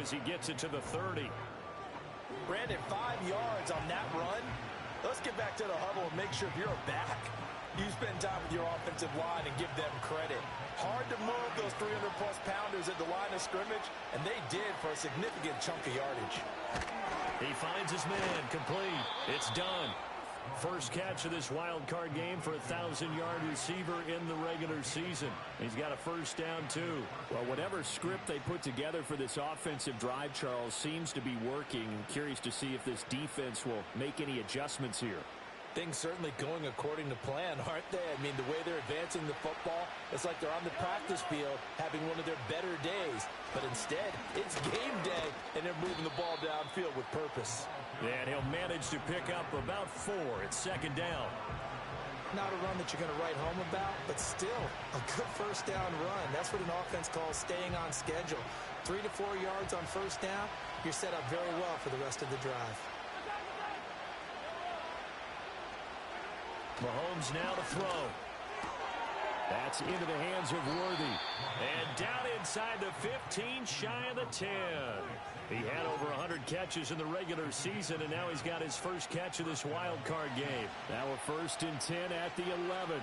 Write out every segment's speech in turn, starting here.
as he gets it to the 30. Brandon, 5 yards on that run. Let's get back to the huddle and make sure if you're a back, you spend time with your offensive line and give them credit. Hard to move those 300-plus pounders at the line of scrimmage, and they did for a significant chunk of yardage. He finds his man, complete. It's done. First catch of this wild card game for a 1,000-yard receiver in the regular season. He's got a first down, too. Well, whatever script they put together for this offensive drive, Charles, seems to be working. I'm curious to see if this defense will make any adjustments here. Things certainly going according to plan, aren't they? I mean, the way they're advancing the football, it's like they're on the practice field having one of their better days. But instead, it's game day, and they're moving the ball downfield with purpose. Yeah, and he'll manage to pick up about 4. It's second down. Not a run that you're going to write home about, but still a good first down run. That's what an offense calls staying on schedule. 3 to 4 yards on first down, you're set up very well for the rest of the drive. Mahomes now to throw. That's into the hands of Worthy. And down inside the 15, shy of the 10. He had over 100 catches in the regular season, and now he's got his first catch of this wild card game. Now a 1st and 10 at the 11.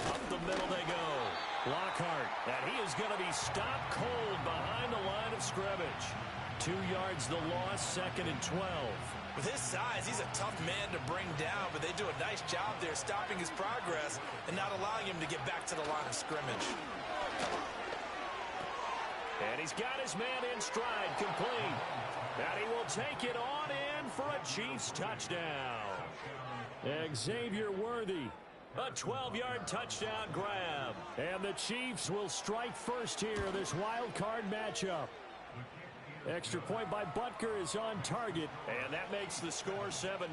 Up the middle they go. Lockhart, and he is going to be stopped cold behind the line of scrimmage. 2 yards the loss, 2nd and 12. With his size, he's a tough man to bring down, but they do a nice job there stopping his progress and not allowing him to get back to the line of scrimmage. And he's got his man in stride, complete. And he will take it on in for a Chiefs touchdown. Xavier Worthy, a 12-yard touchdown grab. And the Chiefs will strike first here, this wild card matchup. Extra point by Butker is on target, and that makes the score 7-0.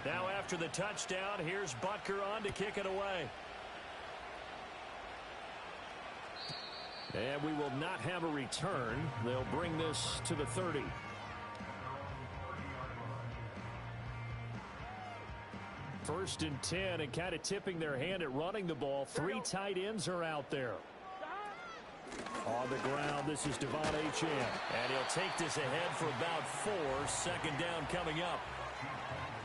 Now after the touchdown, here's Butker on to kick it away. And we will not have a return. They'll bring this to the 30. First and 10, and kind of tipping their hand at running the ball. 3 tight ends are out there. On the ground, this is Devon Achane. And he'll take this ahead for about 4. Second down coming up.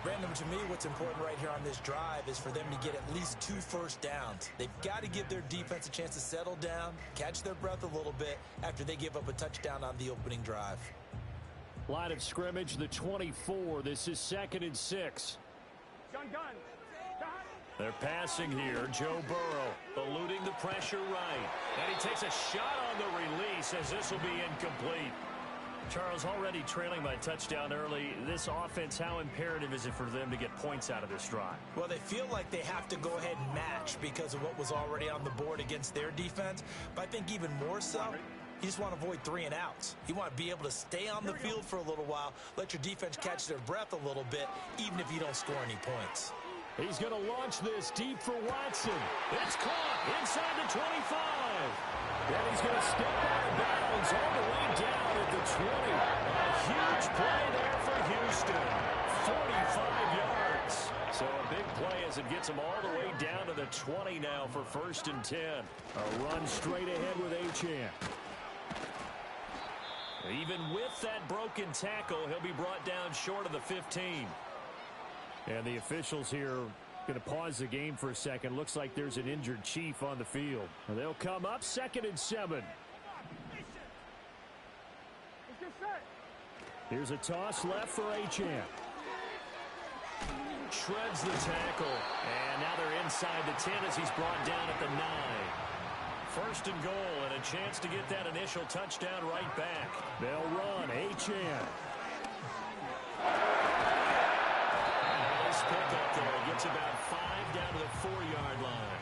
Brandon, to me, what's important right here on this drive is for them to get at least 2 first downs. They've got to give their defense a chance to settle down, catch their breath a little bit after they give up a touchdown on the opening drive. Line of scrimmage, the 24. This is 2nd and 6. They're passing here. Joe Burrow eluding the pressure right. And he takes a shot on the release as this will be incomplete. Charles, already trailing by touchdown early. This offense, how imperative is it for them to get points out of this drive? Well, they feel like they have to go ahead and match because of what was already on the board against their defense. But I think even more so, you just want to avoid 3 and outs. You want to be able to stay on the field for a little while, let your defense catch their breath a little bit, even if you don't score any points. He's going to launch this deep for Watson. It's caught inside the 25. And he's going to step out of bounds all the way down at the 20. A huge play there for Houston. 45 yards. So a big play as it gets him all the way down to the 20 now for 1st and 10. A run straight ahead with Achane. Even with that broken tackle, he'll be brought down short of the 15. And the officials here going to pause the game for a second. Looks like there's an injured Chief on the field. They'll come up 2nd and 7. Here's a toss left for Achane. Shreds the tackle. And now they're inside the 10 as he's brought down at the 9. 1st and goal, and a chance to get that initial touchdown right back. They'll run. Achane. Nice pick up there. Gets about 5 down to the 4-yard line.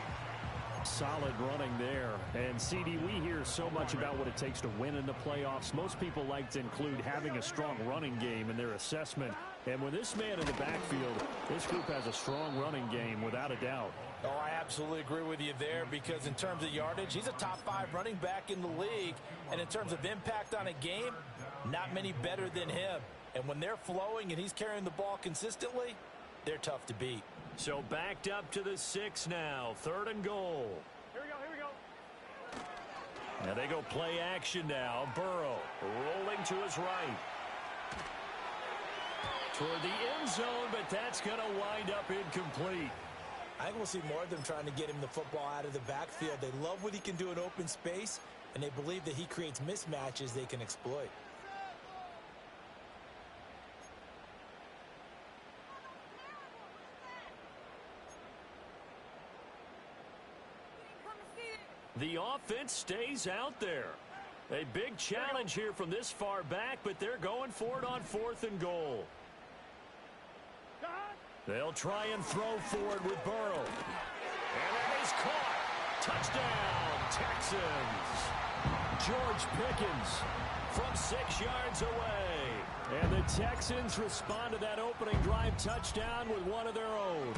Solid running there. And, CD, we hear so much about what it takes to win in the playoffs. Most people like to include having a strong running game in their assessment. And with this man in the backfield, this group has a strong running game without a doubt. Oh, I absolutely agree with you there, because in terms of yardage, he's a top 5 running back in the league. And in terms of impact on a game, not many better than him. And when they're flowing and he's carrying the ball consistently, they're tough to beat. So backed up to the 6 now. 3rd and goal. Here we go. Now they go play action now. Burrow rolling to his right. Toward the end zone, but that's going to wind up incomplete. I think we'll see more of them trying to get him the football out of the backfield. They love what he can do in open space, and they believe that he creates mismatches they can exploit. The offense stays out there. A big challenge here from this far back, but they're going for it on 4th and goal. They'll try and throw forward with Burrow. And that is caught. Touchdown, Texans. George Pickens from 6 yards away. And the Texans respond to that opening drive touchdown with one of their own.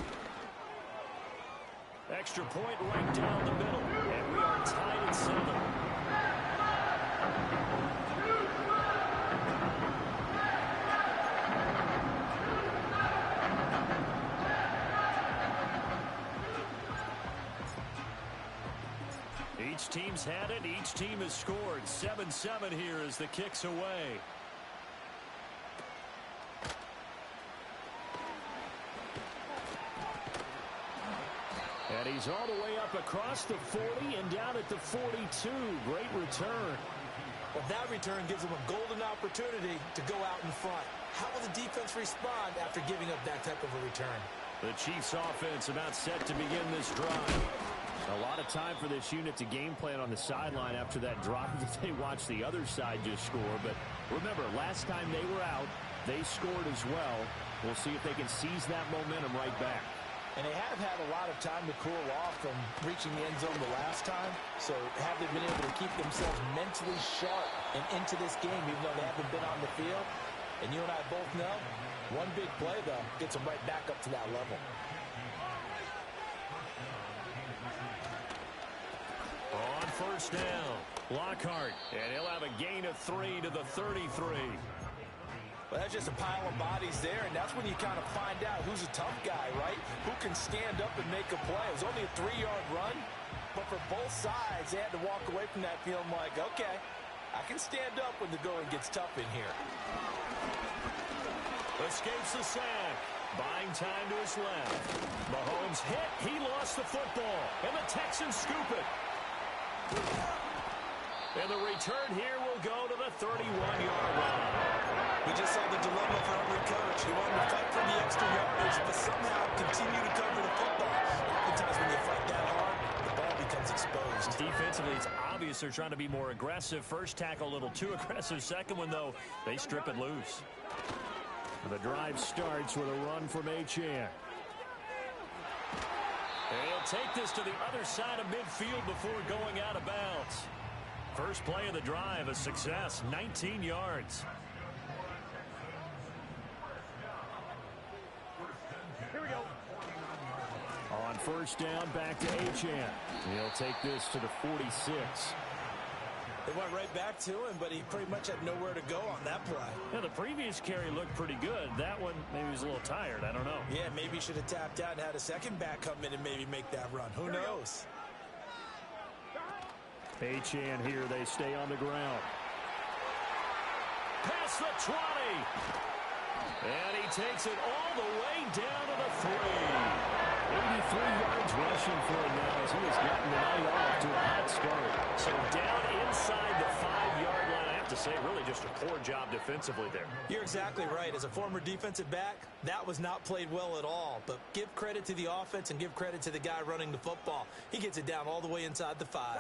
Extra point right down the middle. And we are tied at 7. Each team's had it. Each team has scored. 7-7 here as the kick's away. And he's all the way up across the 40 and down at the 42. Great return. Well, that return gives them a golden opportunity to go out in front. How will the defense respond after giving up that type of a return? The Chiefs offense about set to begin this drive. A lot of time for this unit to game plan on the sideline after that drive that they watched the other side just score. But remember, last time they were out, they scored as well. We'll see if they can seize that momentum right back. And they have had a lot of time to cool off from reaching the end zone the last time. So have they been able to keep themselves mentally sharp and into this game, even though they haven't been on the field? And you and I both know, one big play, though, gets them right back up to that level. On 1st down, Lockhart. And he'll have a gain of 3 to the 33. Well, that's just a pile of bodies there, and that's when you kind of find out who's a tough guy, right? Who can stand up and make a play. It was only a 3-yard run, but for both sides, they had to walk away from that feeling like, okay, I can stand up when the going gets tough in here. Escapes the sack. Buying time to his left. Mahomes hit. He lost the football, and the Texans scoop it. And the return here will go to the 31-yard line. We just saw the dilemma for every coach. He wanted to fight for the extra yardage, but somehow continue to cover the football. Oftentimes when you fight that hard, the ball becomes exposed. Defensively, it's obvious they're trying to be more aggressive. First tackle a little too aggressive. Second one, though, they strip it loose. The drive starts with a run from Achane. He'll take this to the other side of midfield before going out of bounds. First play of the drive, a success, 19 yards. Here we go. On 1st down, back to Achane. He'll take this to the 46. They went right back to him, but he pretty much had nowhere to go on that play. Yeah, the previous carry looked pretty good. That one, maybe he was a little tired. I don't know. Yeah, maybe he should have tapped out and had a second back come in and maybe make that run. Who knows? Achane here, they stay on the ground. Past the 20. And he takes it all the way down to the 3. 83 yards rushing for him now as he has gotten the night off to a hot start. So down inside the 5-yard line. I have to say, really just a poor job defensively there. You're exactly right. As a former defensive back, that was not played well at all. But give credit to the offense and give credit to the guy running the football. He gets it down all the way inside the 5.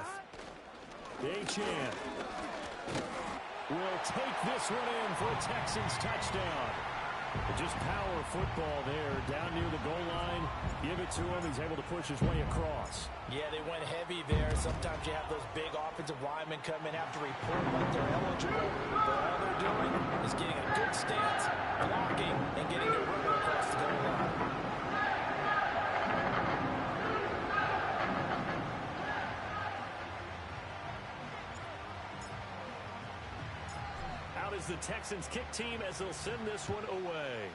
Achane will take this one in for a Texans touchdown. Just power football there, down near the goal line. Give it to him. He's able to push his way across. Yeah, they went heavy there. Sometimes you have those big offensive linemen come in, have to report like they're eligible, but all they're doing is getting a good stance, blocking, and getting their runner across the goal line. Out is the Texans kick team as they'll send this one away.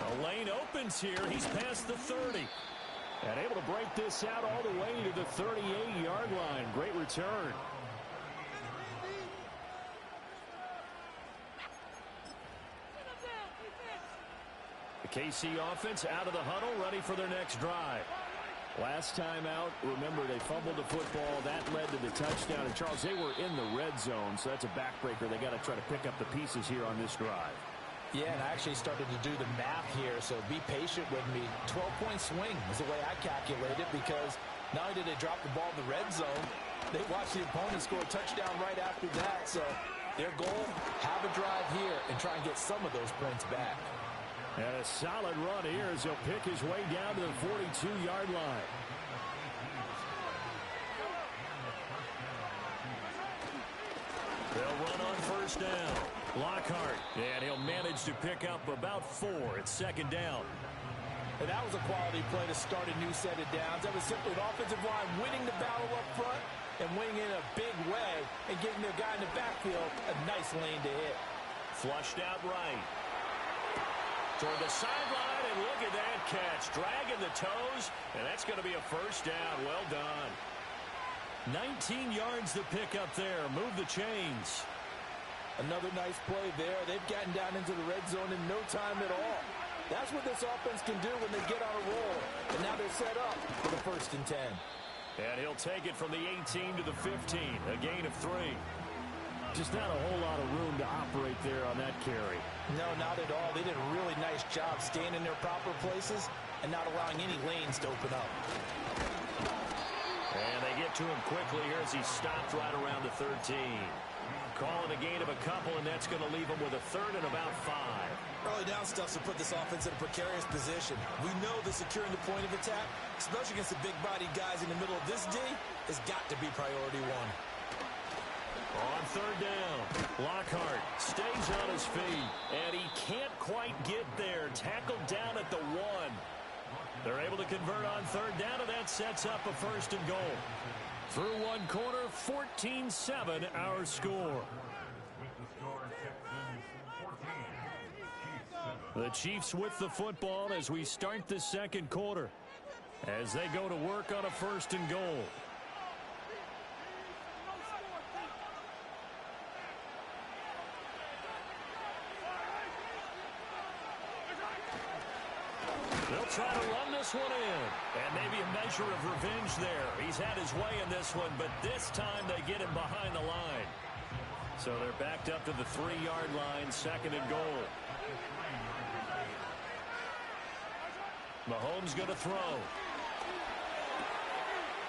The lane opens here. He's past the 30. And able to break this out all the way to the 38-yard line. Great return. The KC offense out of the huddle, ready for their next drive. Last time out, remember, they fumbled the football. That led to the touchdown. And, Charles, they were in the red zone, so that's a backbreaker. They got to try to pick up the pieces here on this drive. Yeah, and I actually started to do the math here, so be patient with me. 12-point swing is the way I calculate it, because not only did they drop the ball in the red zone, they watched the opponent score a touchdown right after that. So their goal, have a drive here and try and get some of those points back. And a solid run here as he'll pick his way down to the 42-yard line. They'll run on first down. Lockhart, and he'll manage to pick up about 4. It's second down. And that was a quality play to start a new set of downs. That was simply the offensive line winning the battle up front and winning in a big way and giving their guy in the backfield a nice lane to hit. Flushed out right. Toward the sideline, and look at that catch. Dragging the toes, and that's going to be a first down. Well done. 19 yards to pick up there. Move the chains. Another nice play there. They've gotten down into the red zone in no time at all. That's what this offense can do when they get on a roll. And now they're set up for the 1st and 10. And he'll take it from the 18 to the 15. A gain of 3. Just not a whole lot of room to operate there on that carry. No, not at all. They did a really nice job staying in their proper places and not allowing any lanes to open up. And they get to him quickly here as he stopped right around the 13. Calling a gain of a couple, and that's going to leave him with a 3rd and about 5. Early down stuff to put this offense in a precarious position. We know that securing the point of attack, especially against the big-bodied guys in the middle of this D, has got to be priority 1. On 3rd down, Lockhart stays on his feet, and he can't quite get there. Tackled down at the 1. They're able to convert on 3rd down, and that sets up a 1st and goal. Through one quarter, 14-7 our score. The Chiefs with the football as we start the 2nd quarter, as they go to work on a 1st and goal. They'll try to run this one in. And maybe a measure of revenge there. He's had his way in this one, but this time they get him behind the line. So they're backed up to the 3-yard line, 2nd and goal. Mahomes going to throw.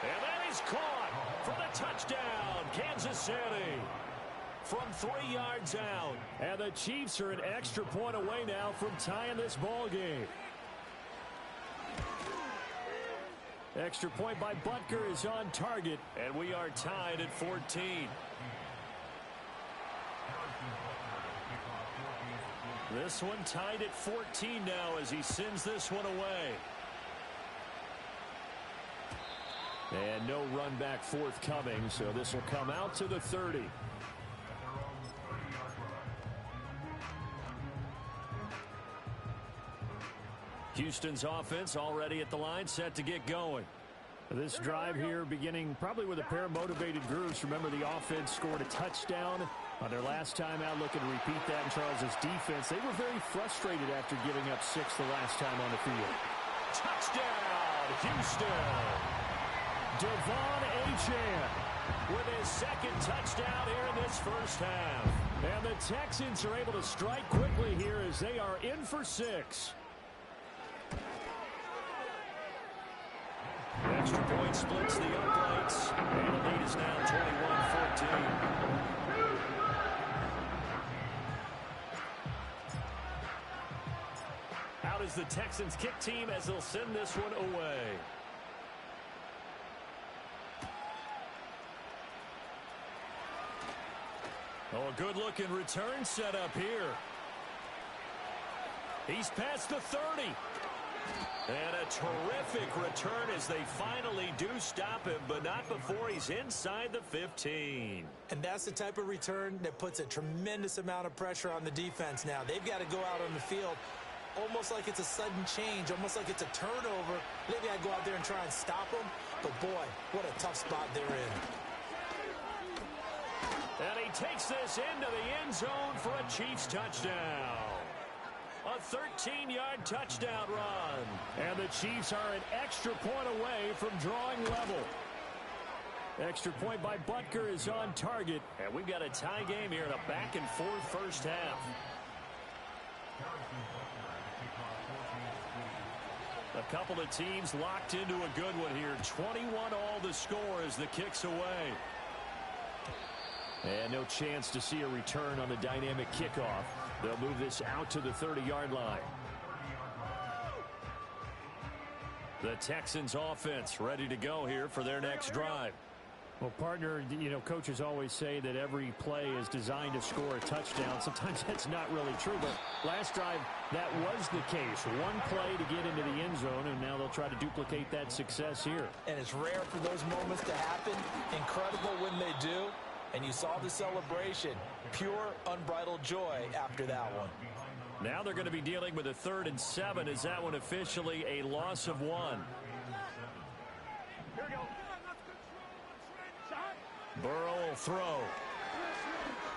And that is caught for the touchdown, Kansas City. From 3 yards out. And the Chiefs are an extra point away now from tying this ball game. Extra point by Butker is on target, and we are tied at 14. This one tied at 14 now as he sends this one away. And no run back forthcoming, so this will come out to the 30. Houston's offense already at the line, set to get going. This drive here beginning probably with a pair of motivated grooves. Remember, the offense scored a touchdown on their last time out, looking to repeat that in Charles's defense. They were very frustrated after giving up 6 the last time on the field. Touchdown, Houston. Devon Achane with his 2nd touchdown here in this first half. And the Texans are able to strike quickly here as they are in for 6. extra point splits the uprights, and the lead is now 21-14. Out is the Texans kick team as they'll send this one away. Oh, a good-looking return set up here. He's past the 30. And a terrific return as they finally do stop him, but not before he's inside the 15. And that's the type of return that puts a tremendous amount of pressure on the defense now. They've got to go out on the field almost like it's a sudden change, almost like it's a turnover. Maybe I go out there and try and stop them, but boy, what a tough spot they're in. And he takes this into the end zone for a Chiefs touchdown. A 13-yard touchdown run. And the Chiefs are an extra point away from drawing level. Extra point by Butker is on target. And we've got a tie game here in a back-and-forth first half. A couple of teams locked into a good one here. 21 all the score as the kick's away. And no chance to see a return on the dynamic kickoff. They'll move this out to the 30-yard line. The Texans offense ready to go here for their next drive. Well, partner, you know, coaches always say that every play is designed to score a touchdown. Sometimes that's not really true, but last drive, that was the case. One play to get into the end zone, and now they'll try to duplicate that success here. And it's rare for those moments to happen. Incredible when they do. And you saw the celebration. Pure, unbridled joy after that one. Now they're going to be dealing with a 3rd and 7. Is that one officially a loss of 1? Here we go. Burrow will throw.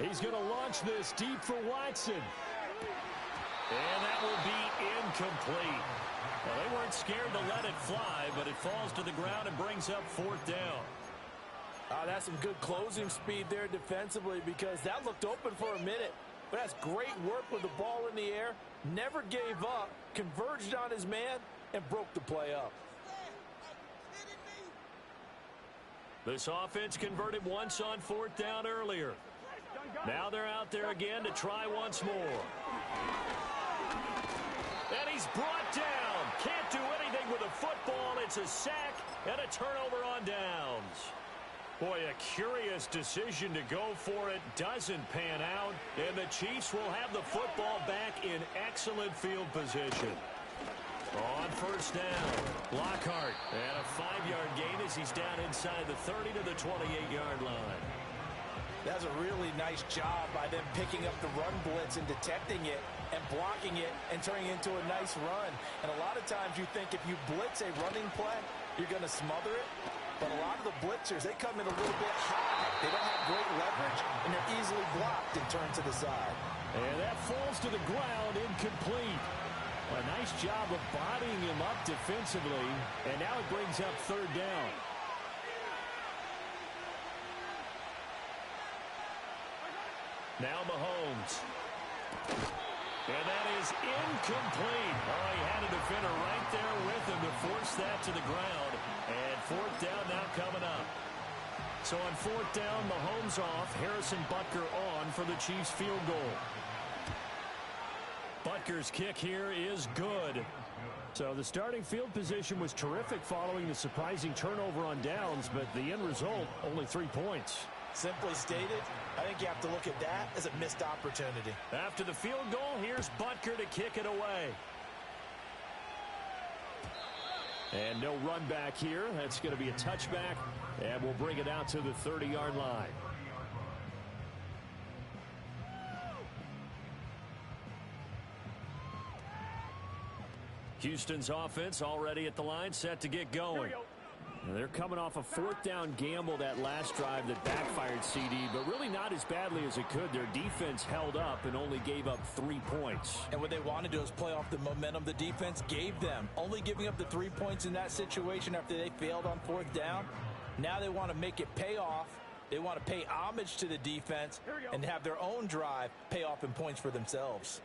He's going to launch this deep for Watson. And that will be incomplete. Well, they weren't scared to let it fly, but it falls to the ground and brings up 4th down. That's some good closing speed there defensively, because that looked open for a minute. But that's great work with the ball in the air. Never gave up, converged on his man, and broke the play up. This offense converted once on 4th down earlier. Now they're out there again to try once more. And he's brought down. Can't do anything with a football. It's a sack and a turnover on downs. Boy, a curious decision to go for it. Doesn't pan out. And the Chiefs will have the football back in excellent field position. On 1st down, Lockhart. And a 5-yard gain as he's down inside the 30 to the 28-yard line. That's a really nice job by them picking up the run blitz and detecting it and blocking it and turning it into a nice run. And a lot of times you think if you blitz a running play, you're going to smother it. But a lot of the blitzers, they come in a little bit high. They don't have great leverage, and they're easily blocked and turned to the side. And that falls to the ground, incomplete. A nice job of bodying him up defensively, and now it brings up 3rd down. Now Mahomes. And that is incomplete. Oh, he had a defender right there with him to force that to the ground. And 4th down now coming up. So on 4th down, Mahomes off. Harrison Butker on for the Chiefs field goal. Butker's kick here is good. So the starting field position was terrific following the surprising turnover on downs, but the end result, only 3 points. Simply stated, I think you have to look at that as a missed opportunity. After the field goal, here's Butker to kick it away. And no run back here. That's going to be a touchback, and we'll bring it out to the 30-yard line. Houston's offense already at the line, set to get going. And they're coming off a 4th down gamble that last drive that backfired, CD, but really not as badly as it could. Their defense held up and only gave up 3 points. And what they want to do is play off the momentum the defense gave them. Only giving up the 3 points in that situation after they failed on 4th down. Now they want to make it pay off. They want to pay homage to the defense and have their own drive pay off in points for themselves.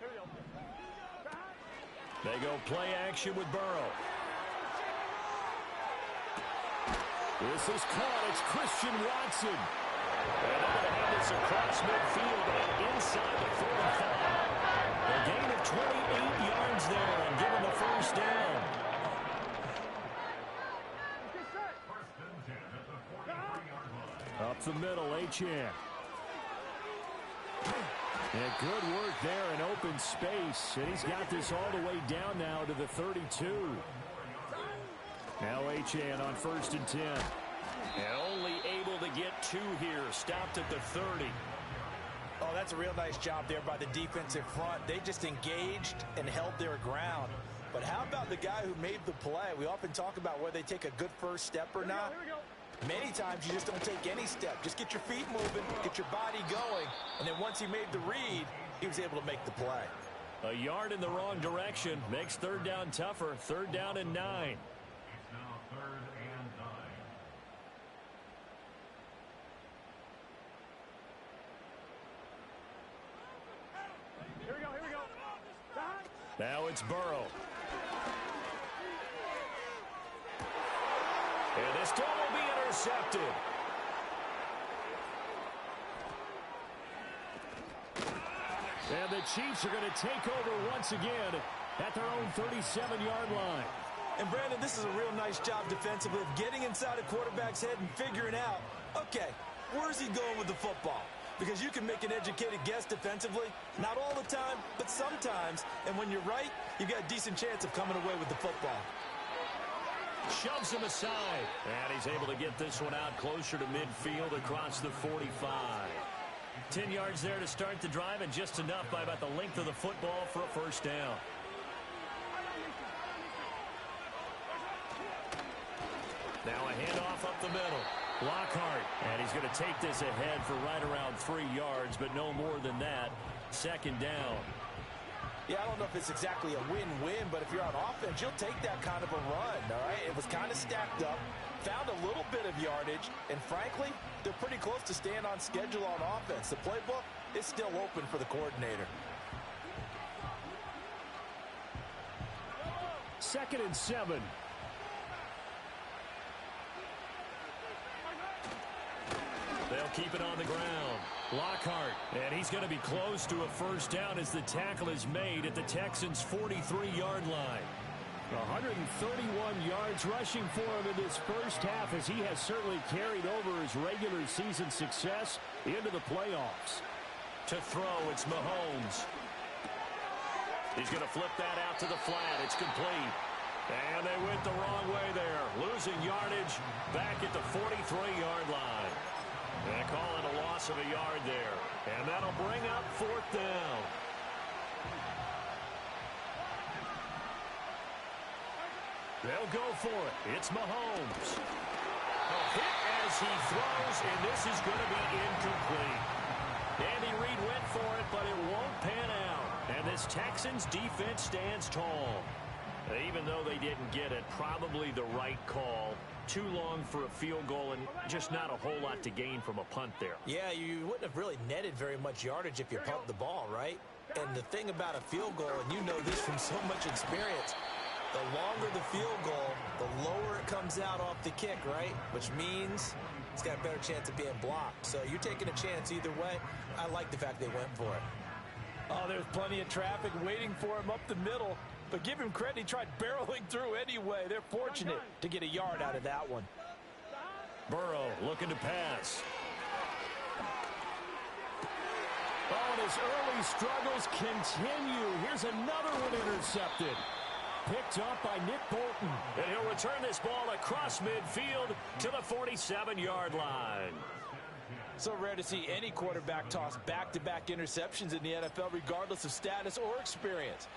They go play action with Burrow. This is caught. It's Christian Watson. And they're going to have this across midfield and inside the 45. A gain of 28 yards there and given the first down. Up the middle, Achane. And good work there in open space. And he's got this all the way down now to the 32. Now Achane on 1st and 10. And only able to get 2 here. Stopped at the 30. Oh, that's a real nice job there by the defensive front. They just engaged and held their ground. But how about the guy who made the play? We often talk about whether they take a good first step or not. Many times you just don't take any step. Just get your feet moving, get your body going, and then once he made the read, he was able to make the play. A yard in the wrong direction makes 3rd down tougher. 3rd down and 9. It's now 3rd and 9. Here we go, here we go. Now it's Burrow. And this throw will be intercepted. And the Chiefs are going to take over once again at their own 37-yard line. And Brandon, this is a real nice job defensively of getting inside a quarterback's head and figuring out, okay, where's he going with the football? Because you can make an educated guess defensively, not all the time, but sometimes. And when you're right, you've got a decent chance of coming away with the football. Shoves him aside. And he's able to get this one out closer to midfield across the 45. 10 yards there to start the drive, and just enough by about the length of the football for a first down. Now a handoff up the middle. Lockhart, and he's going to take this ahead for right around 3 yards, but no more than that. 2nd down. Yeah, I don't know if it's exactly a win-win, but if you're on offense, you'll take that kind of a run, all right? It was kind of stacked up, found a little bit of yardage, and frankly, they're pretty close to staying on schedule on offense. The playbook is still open for the coordinator. 2nd and 7. They'll keep it on the ground. Lockhart, and he's going to be close to a first down as the tackle is made at the Texans' 43-yard line. 131 yards rushing for him in this first half, as he has certainly carried over his regular season success into the playoffs. To throw, it's Mahomes. He's going to flip that out to the flat. It's complete. And they went the wrong way there, losing yardage back at the 43-yard line. And call it a loss of a yard there. And that'll bring up 4th down. They'll go for it. It's Mahomes. A hit as he throws, and this is going to be incomplete. Andy Reid went for it, but it won't pan out. And this Texans defense stands tall. Even though they didn't get it, probably the right call. Too long for a field goal and just not a whole lot to gain from a punt there. Yeah, you wouldn't have really netted very much yardage if you pumped the ball, right? And the thing about a field goal, and you know this from so much experience, the longer the field goal, the lower it comes out off the kick, right? Which means it's got a better chance of being blocked. So you're taking a chance either way. I like the fact they went for it. Oh, there's plenty of traffic waiting for him up the middle. But give him credit, he tried barreling through anyway. They're fortunate to get a yard out of that one. Burrow looking to pass. Oh, and his early struggles continue. Here's another one intercepted. Picked up by Nick Bolton. And he'll return this ball across midfield to the 47-yard line. So rare to see any quarterback toss back-to-back interceptions in the NFL, regardless of status or experience.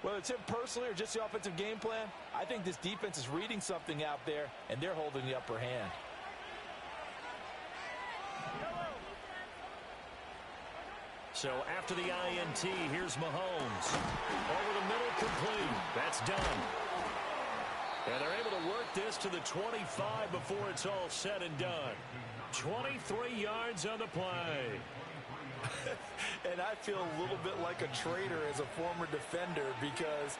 Whether it's him personally or just the offensive game plan, I think this defense is reading something out there, and they're holding the upper hand. So after the INT, here's Mahomes. Over the middle, complete. That's done. And they're able to work this to the 25 before it's all said and done. 23 yards on the play. And I feel a little bit like a traitor as a former defender, because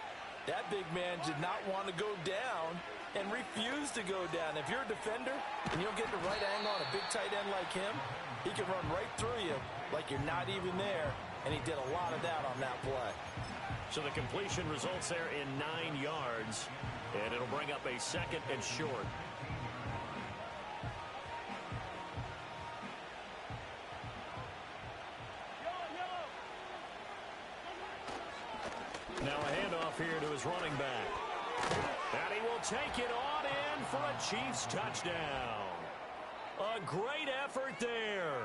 that big man did not want to go down, and refuse to go down. If you're a defender and you don't get the right angle on a big tight end like him, he can run right through you like you're not even there, and he did a lot of that on that play. So the completion results there in 9 yards, and it'll bring up a 2nd and short. Now a handoff here to his running back. And he will take it on in for a Chiefs touchdown. A great effort there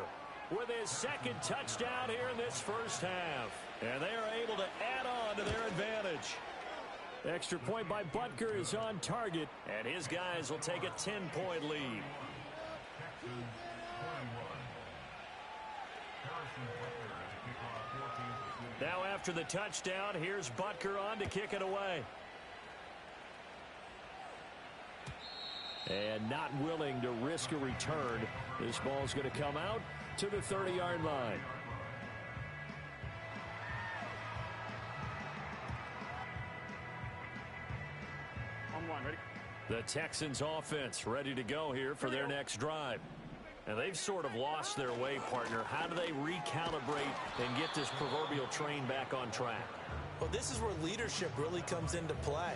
with his 2nd touchdown here in this first half. And they are able to add on to their advantage. Extra point by Butker is on target, and his guys will take a 10-point lead. Now after the touchdown, here's Butker on to kick it away. And not willing to risk a return. This ball's going to come out to the 30-yard line. On one, ready? The Texans offense ready to go here for their next drive. And they've sort of lost their way, partner. How do they recalibrate and get this proverbial train back on track? Well, this is where leadership really comes into play.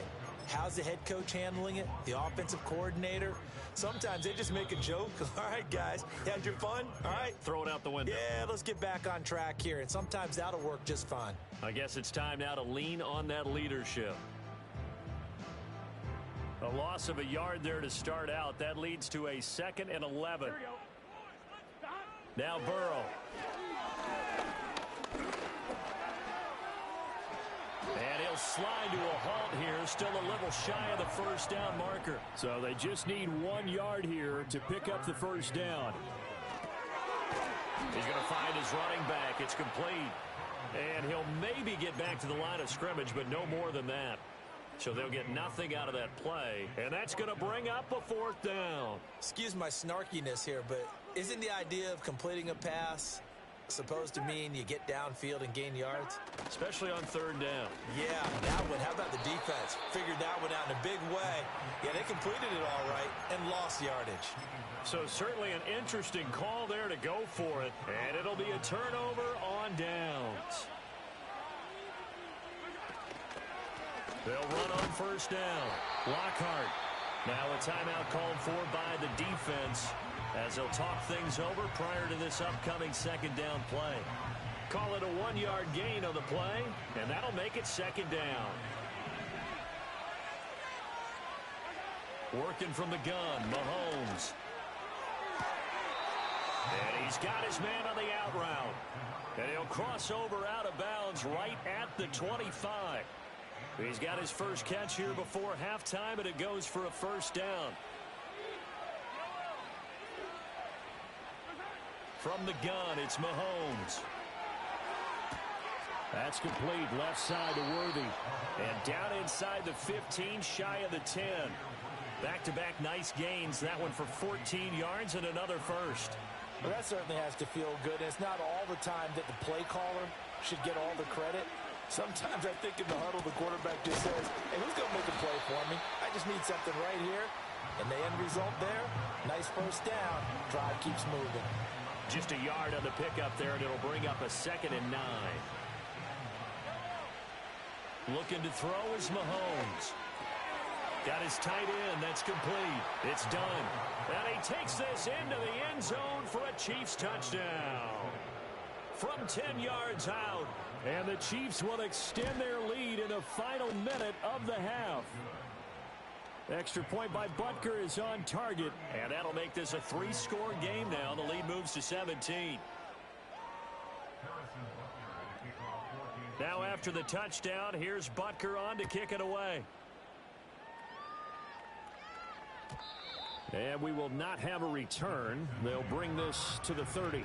How's the head coach handling it? The offensive coordinator? Sometimes they just make a joke. All right, guys, you had your fun? All right. Throw it out the window. Yeah, let's get back on track here. And sometimes that'll work just fine. I guess it's time now to lean on that leadership. A loss of a yard there to start out. That leads to a 2nd and 11. Here we go. Now Burrow. And he'll slide to a halt here. Still a little shy of the first down marker. So they just need 1 yard here to pick up the first down. He's going to find his running back. It's complete. And he'll maybe get back to the line of scrimmage, but no more than that. So they'll get nothing out of that play. And that's going to bring up a 4th down. Excuse my snarkiness here, but isn't the idea of completing a pass supposed to mean you get downfield and gain yards? Especially on 3rd down. Yeah, that one. How about the defense? Figured that one out in a big way. Yeah, they completed it all right and lost yardage. So certainly an interesting call there to go for it. And it'll be a turnover on downs. They'll run on 1st down. Lockhart. Now a timeout called for by the defense as they'll talk things over prior to this upcoming 2nd down play. Call it a 1-yard gain on the play, and that'll make it 2nd down. Working from the gun, Mahomes. And he's got his man on the out route. And he'll cross over out of bounds right at the 25. He's got his first catch here before halftime, and it goes for a 1st down. From the gun, it's Mahomes. That's complete. Left side to Worthy. And down inside the 15, shy of the 10. Back-to-back nice gains. That one for 14 yards and another first. Well, that certainly has to feel good. And it's not all the time that the play caller should get all the credit. Sometimes I think in the huddle, the quarterback just says, hey, who's going to make a play for me? I just need something right here. And the end result there, nice first down. Drive keeps moving. Just a yard on the pickup there, and it'll bring up a 2nd and 9. Looking to throw is Mahomes. Got his tight end. That's complete. It's done. And he takes this into the end zone for a Chiefs touchdown. From 10 yards out. And the Chiefs will extend their lead in the final minute of the half. Extra point by Butker is on target. And that'll make this a 3-score game now. The lead moves to 17. Now after the touchdown, here's Butker on to kick it away. And we will not have a return. They'll bring this to the 30.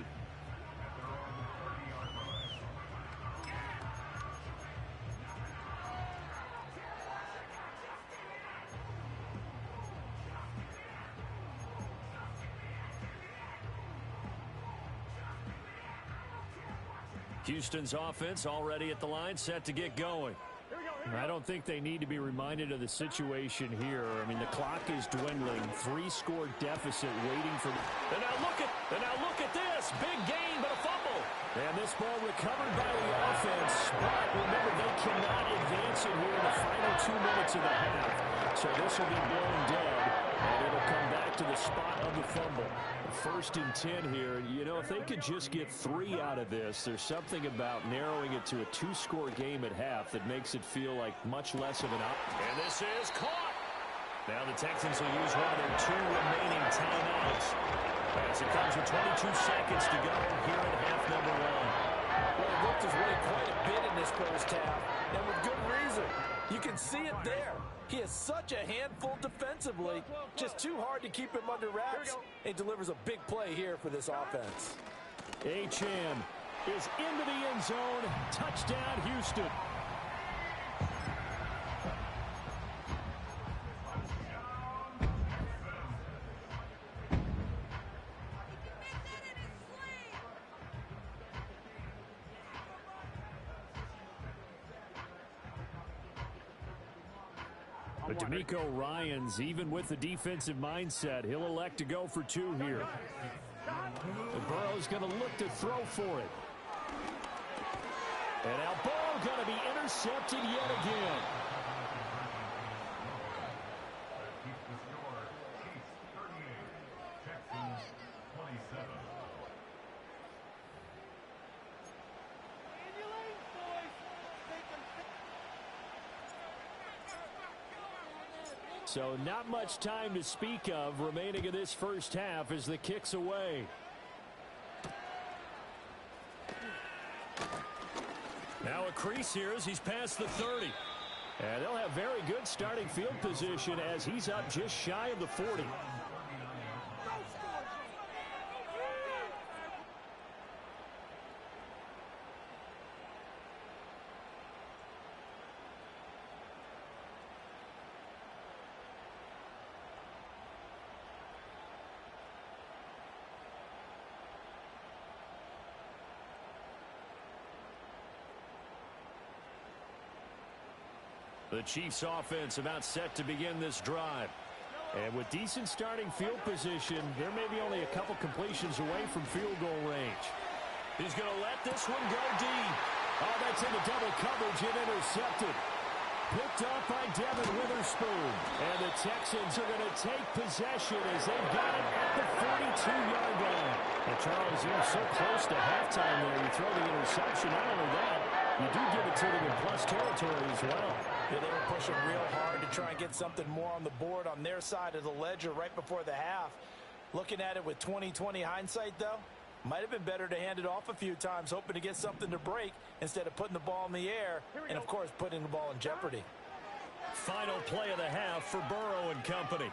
Houston's offense already at the line, set to get going. I don't think they need to be reminded of the situation here. I mean, the clock is dwindling. 3-score deficit waiting for... And now look at this. Big gain, but a fumble. And this ball recovered by the offense. But remember, they cannot advance it here in the final 2 minutes of the half. So this will be blown dead, and it'll come back to the spot of the fumble. 1st and 10 here. You know, if they could just get 3 out of this, there's something about narrowing it to a 2-score game at half that makes it feel like much less of an And this is caught. Now the Texans will use one of their 2 remaining timeouts as it comes with 22 seconds to go here in half number 1. Well, he looked his way quite a bit in this first half, and with good reason. You can see it there. He is such a handful defensively, just too hard to keep him under wraps. He delivers a big play here for this offense. Achane is into the end zone. Touchdown, Houston. But D'Amico Ryans, even with the defensive mindset, he'll elect to go for 2 here. And Burrow's going to look to throw for it. And now ball going to be intercepted yet again. Keeps the score. Chiefs 38, Texans 27. So not much time to speak of remaining in this first half as the kick's away. Now a crease here as he's past the 30. And they'll have very good starting field position as he's up just shy of the 40. The Chiefs offense about set to begin this drive. And with decent starting field position, there may be only a couple completions away from field goal range. He's going to let this one go deep. Oh, that's into double coverage and intercepted. Picked up by Devin Witherspoon. And the Texans are going to take possession as they've got it at the 42-yard line. And Charles, you're so close to halftime there. You throw the interception. Not only that, you do give it to them in plus territory as well. Yeah, they were pushing real hard to try and get something more on the board on their side of the ledger right before the half. Looking at it with 20/20 hindsight, though, might have been better to hand it off a few times, hoping to get something to break instead of putting the ball in the air and, of course, putting the ball in jeopardy. Final play of the half for Burrow and company.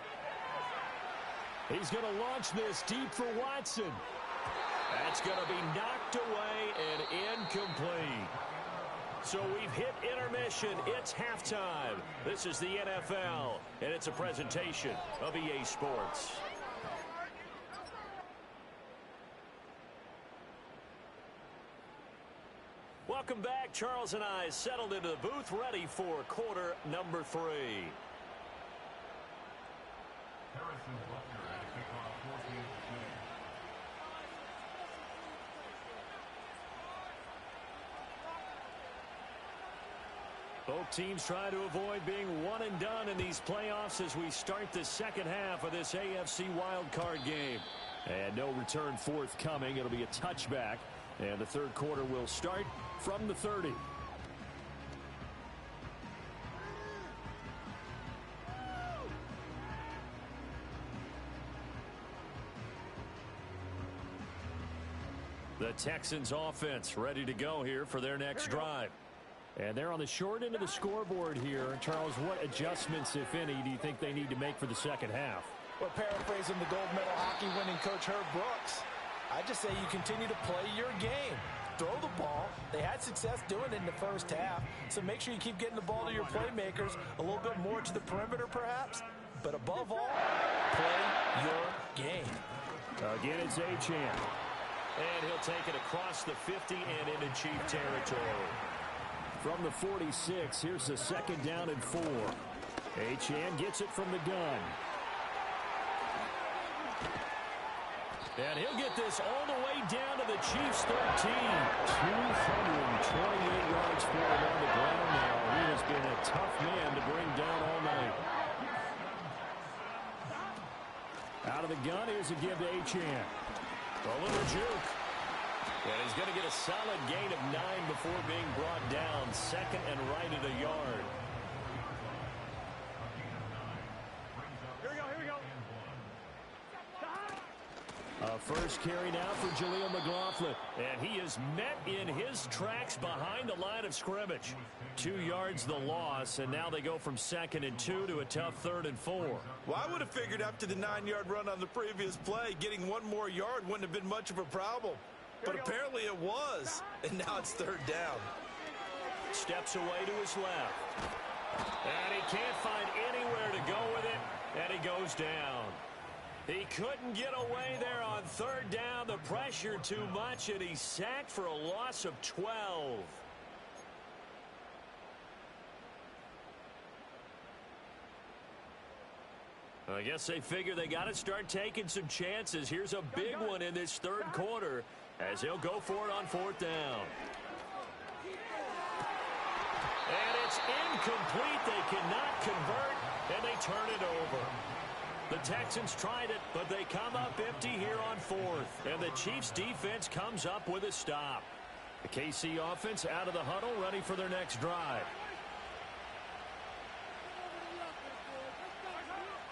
He's going to launch this deep for Watson. That's going to be knocked away and incomplete. So we've hit intermission. It's halftime. This is the NFL, and it's a presentation of EA Sports. Welcome back. Charles and I settled into the booth, ready for quarter number 3. Harrison Butker to kick off 14-2. Both teams try to avoid being one and done in these playoffs as we start the second half of this AFC wildcard game. And no return forthcoming. It'll be a touchback. And the third quarter will start from the 30. The Texans offense ready to go here for their next drive. And they're on the short end of the scoreboard here. Charles, what adjustments, if any, do you think they need to make for the second half? Well, paraphrasing the gold medal hockey winning coach Herb Brooks, I just say you continue to play your game. Throw the ball. They had success doing it in the first half, so make sure you keep getting the ball to your playmakers a little bit more to the perimeter perhaps. But above all, play your game. Again, it's Achane. And he'll take it across the 50 and into Chief territory. From the 46, here's the 2nd down and 4. Achane gets it from the gun. And he'll get this all the way down to the Chiefs' 13. 228 yards for him on the ground now. He has been a tough man to bring down all night. Out of the gun, here's a give to Achane. A little juke. And he's going to get a solid gain of 9 before being brought down. 2nd and right at a yard. First carry now for Jaleel McLaughlin. And he is met in his tracks behind the line of scrimmage. 2 yards the loss, and now they go from 2nd and 2 to a tough 3rd and 4. Well, I would have figured after the 9-yard run on the previous play, getting 1 more yard wouldn't have been much of a problem. But apparently it was, and now it's 3rd down. Steps away to his left. And he can't find anywhere to go with it, and he goes down. He couldn't get away there on 3rd down. The pressure too much, and he's sacked for a loss of 12. I guess they figure they got to start taking some chances. Here's a big one in this 3rd quarter as he'll go for it on 4th down. And it's incomplete. They cannot convert, and they turn it over. The Texans tried it, but they come up empty here on 4th. And the Chiefs defense comes up with a stop. The KC offense out of the huddle, ready for their next drive.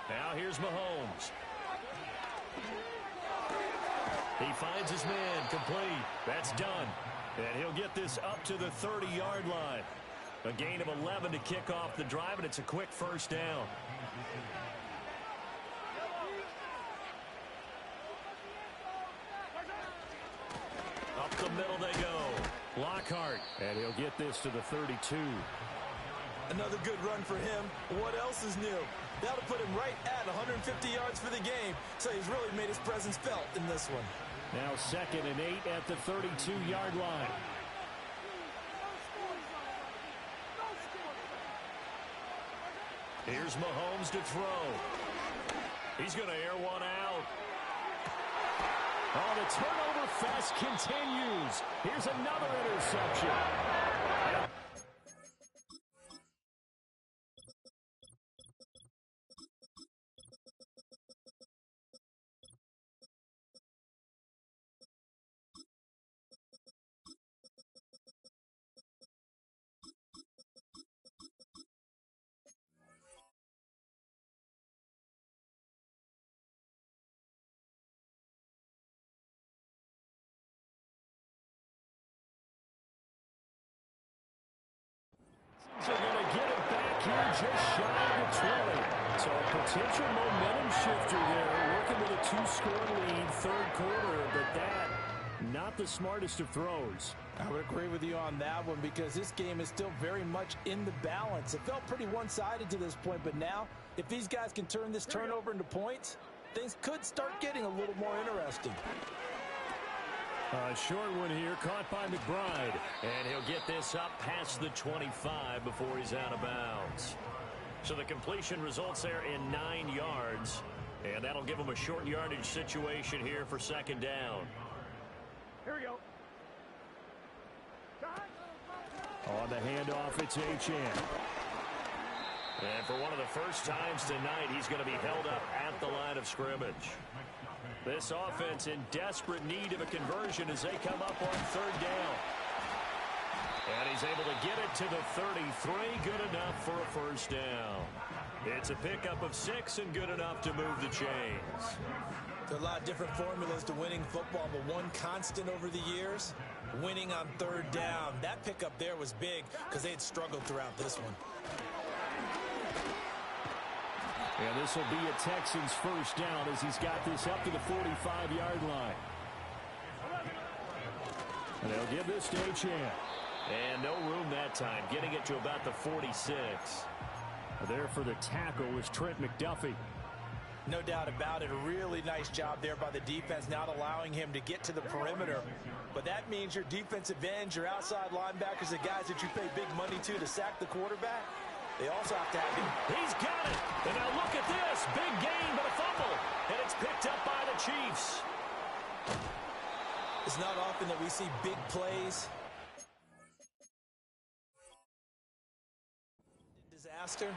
Now here's Mahomes. He finds his man, complete. That's done. And he'll get this up to the 30-yard line. A gain of 11 to kick off the drive, and it's a quick 1st down. Up the middle they go. Lockhart. And he'll get this to the 32. Another good run for him. What else is new? That'll put him right at 150 yards for the game. So he's really made his presence felt in this one. Now 2nd and 8 at the 32-yard line. Here's Mahomes to throw. He's going to air one out. Oh, the turnover fest continues. Here's another interception. They're going to get it back here just shy of the 20. So a potential momentum shifter there, working with a 2-score lead, 3rd quarter, but that, not the smartest of throws. I would agree with you on that one because this game is still very much in the balance. It felt pretty one-sided to this point, but now, if these guys can turn this turnover into points, things could start getting a little more interesting. A short one here, caught by McBride. And he'll get this up past the 25 before he's out of bounds. So the completion results there in 9 yards. And that'll give him a short yardage situation here for 2nd down. Here we go. On the handoff, it's Achane. And for one of the first times tonight, he's going to be held up at the line of scrimmage. This offense in desperate need of a conversion as they come up on 3rd down. And he's able to get it to the 33. Good enough for a 1st down. It's a pickup of 6 and good enough to move the chains. There are a lot of different formulas to winning football, but one constant over the years, winning on 3rd down. That pickup there was big because they had struggled throughout this one. And this will be a Texans 1st down as he's got this up to the 45-yard line. And they'll give this to Achane. And no room that time, getting it to about the 46. There for the tackle was Trent McDuffie. No doubt about it. A really nice job there by the defense, not allowing him to get to the perimeter. But that means your defensive ends, your outside linebackers, the guys that you pay big money to sack the quarterback, they also have to have him. He's got it. And now look at this. Big gain, but a fumble. And it's picked up by the Chiefs. It's not often that we see big plays. Disaster.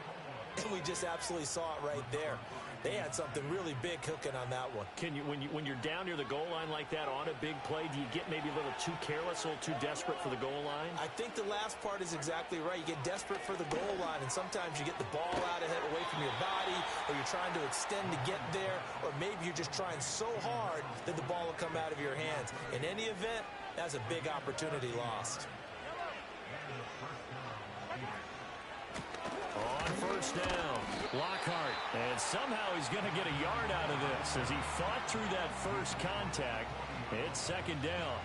And we just absolutely saw it right there. They had something really big cooking on that one. When you're down near the goal line like that on a big play, do you get maybe a little too careless, a little too desperate for the goal line? I think the last part is exactly right. You get desperate for the goal line, and sometimes you get the ball out ahead away from your body, or you're trying to extend to get there, or maybe you're just trying so hard that the ball will come out of your hands. In any event, that's a big opportunity lost. On first down, Lockhart. And somehow he's going to get a yard out of this as he fought through that first contact. It's second down.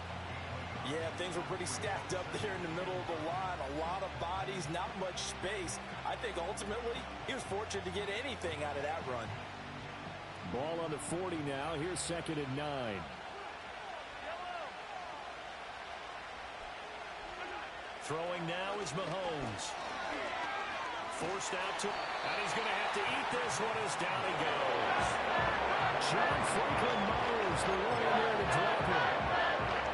Yeah, things were pretty stacked up there in the middle of the line. A lot of bodies, not much space. I think ultimately he was fortunate to get anything out of that run. Ball on the 40 now. Here's second and 9. Throwing now is Mahomes. Forced out to, and he's going to have to eat this one as down he goes. John Franklin Myers, the one in there to drop him.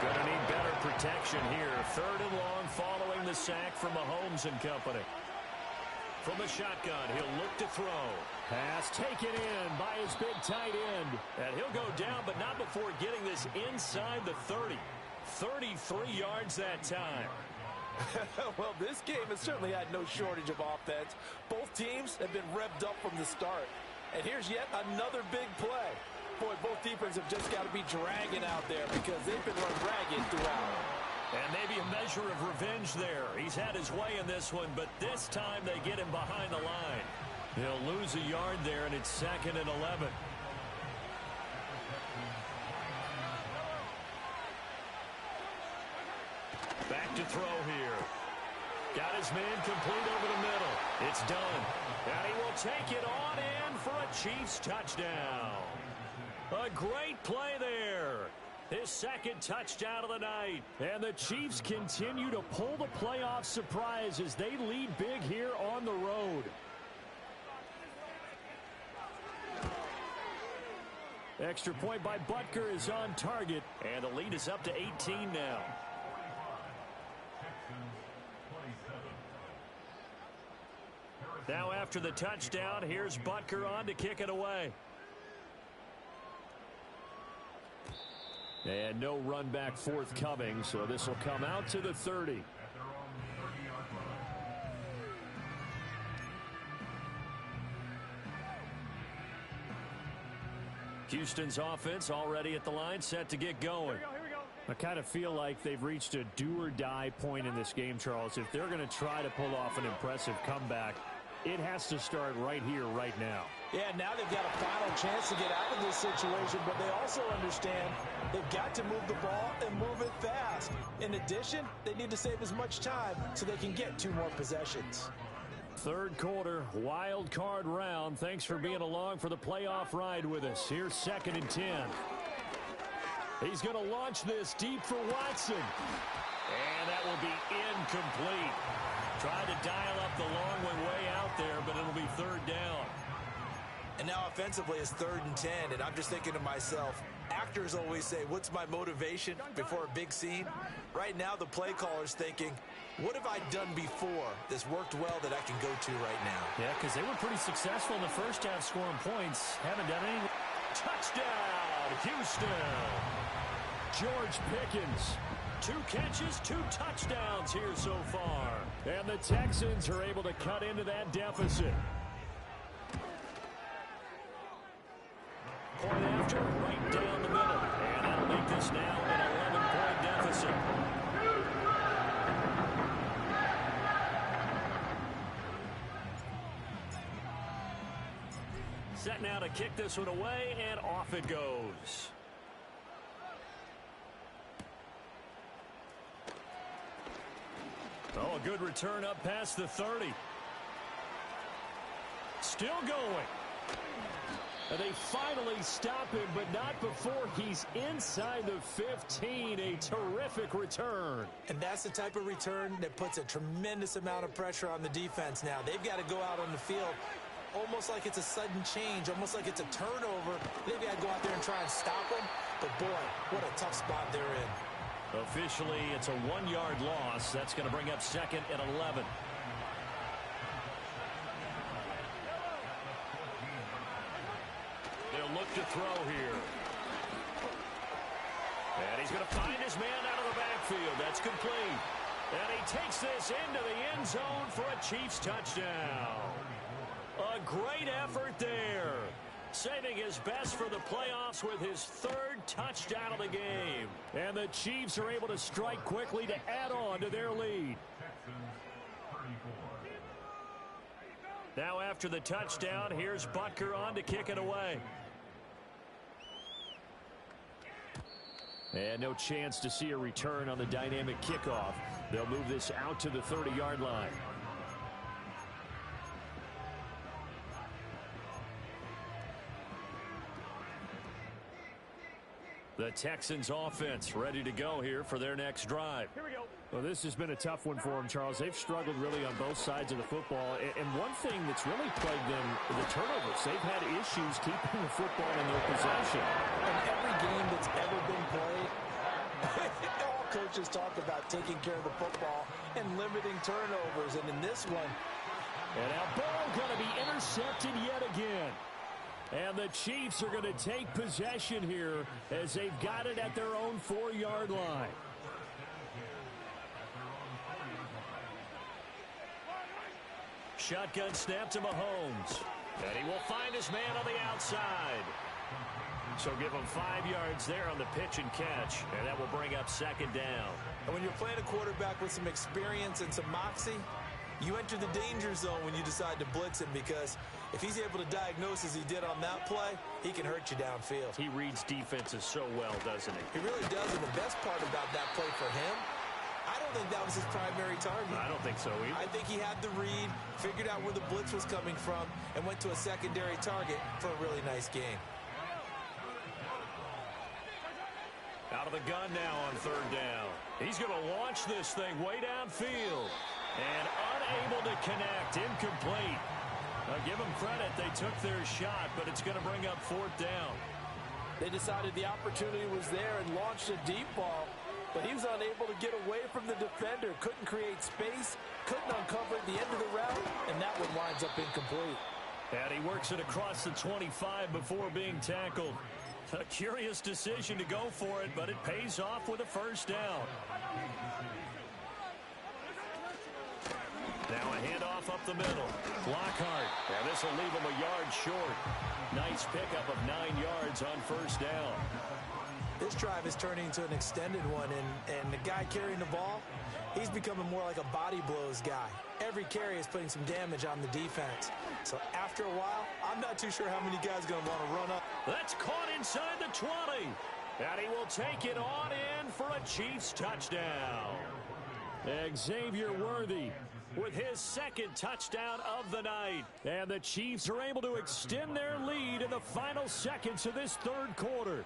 Going to need better protection here. Third and long following the sack from Mahomes and company. From the shotgun, he'll look to throw. Pass taken in by his big tight end. And he'll go down, but not before getting this inside the 30. 33 yards that time. Well, this game has certainly had no shortage of offense. Both teams have been revved up from the start. And here's yet another big play. Boy, both defenses have just got to be dragging out there because they've been run ragged throughout. And maybe a measure of revenge there. He's had his way in this one, but this time they get him behind the line. He'll lose a yard there, and it's second and 11. Back to throw here. Got his man complete over the middle. It's done. And he will take it on in for a Chiefs touchdown. A great play there. His second touchdown of the night. And the Chiefs continue to pull the playoff surprise as they lead big here on the road. Extra point by Butker is on target. And the lead is up to 18 now. Now after the touchdown, here's Butker on to kick it away. And no run back forthcoming, so this will come out to the 30. Houston's offense already at the line, set to get going. Here we go. I kind of feel like they've reached a do-or-die point in this game, Charles. If they're going to try to pull off an impressive comeback, it has to start right here, right now. Yeah, now they've got a final chance to get out of this situation, but they also understand they've got to move the ball and move it fast. In addition, they need to save as much time so they can get 2 more possessions. Third quarter, wild card round. Thanks for being along for the playoff ride with us. Here's second and 10. He's going to launch this deep for Watson. And that will be incomplete. Tried to dial up the long way out there, but it'll be third down. And now offensively it's 3rd and 10, and I'm just thinking to myself, actors always say, what's my motivation before a big scene? Right now the play caller's thinking, what have I done before that's worked well that I can go to right now? Yeah, because they were pretty successful in the first half scoring points. Haven't done anything. Touchdown, Houston. George Pickens. 2 catches, 2 touchdowns here so far. And the Texans are able to cut into that deficit. Point after, right down the middle. And that'll make this now an 11-point deficit. Set now to kick this one away, and off it goes. Oh, a good return up past the 30. Still going. And they finally stop him, but not before he's inside the 15. A terrific return. And that's the type of return that puts a tremendous amount of pressure on the defense now. They've got to go out on the field almost like it's a sudden change, almost like it's a turnover. They've got to go out there and try and stop him. But, boy, what a tough spot they're in. Officially, it's a 1-yard loss. That's going to bring up second and 11. They'll look to throw here. And he's going to find his man out of the backfield. That's complete. And he takes this into the end zone for a Chiefs touchdown. A great effort there. Saving his best for the playoffs with his 3rd touchdown of the game. And the Chiefs are able to strike quickly to add on to their lead. Now after the touchdown, here's Butker on to kick it away. And no chance to see a return on the dynamic kickoff. They'll move this out to the 30-yard line. The Texans offense ready to go here for their next drive. Here we go. Well, this has been a tough one for them, Charles. They've struggled really on both sides of the football. And one thing that's really plagued them, the turnovers. They've had issues keeping the football in their possession. In every game that's ever been played, all coaches talk about taking care of the football and limiting turnovers. And in this one, and our ball going to be intercepted yet again. And the Chiefs are going to take possession here as they've got it at their own 4-yard line. Shotgun snap to Mahomes. And he will find his man on the outside. So give him 5 yards there on the pitch and catch. And that will bring up second down. And when you're playing a quarterback with some experience and some moxie, you enter the danger zone when you decide to blitz him, because if he's able to diagnose as he did on that play, he can hurt you downfield. He reads defenses so well, doesn't he? He really does, and the best part about that play for him, I don't think that was his primary target. I don't think so either. I think he had the read, figured out where the blitz was coming from, and went to a secondary target for a really nice game. Out of the gun now on 3rd down. He's going to launch this thing way downfield. And unable to connect. Incomplete. Give them credit. They took their shot, but it's going to bring up 4th down. They decided the opportunity was there and launched a deep ball, but he was unable to get away from the defender. Couldn't create space, couldn't uncover at the end of the route, and that one winds up incomplete. And he works it across the 25 before being tackled. A curious decision to go for it, but it pays off with a 1st down. Now a handoff up the middle. Lockhart. And this will leave him a yard short. Nice pickup of 9 yards on 1st down. This drive is turning into an extended one, and the guy carrying the ball, he's becoming more like a body blows guy. Every carry is putting some damage on the defense. So after a while, I'm not too sure how many guys are going to want to run up. That's caught inside the 20. And he will take it on in for a Chiefs touchdown. Xavier Worthy with his 2nd touchdown of the night. And the Chiefs are able to extend their lead in the final seconds of this 3rd quarter.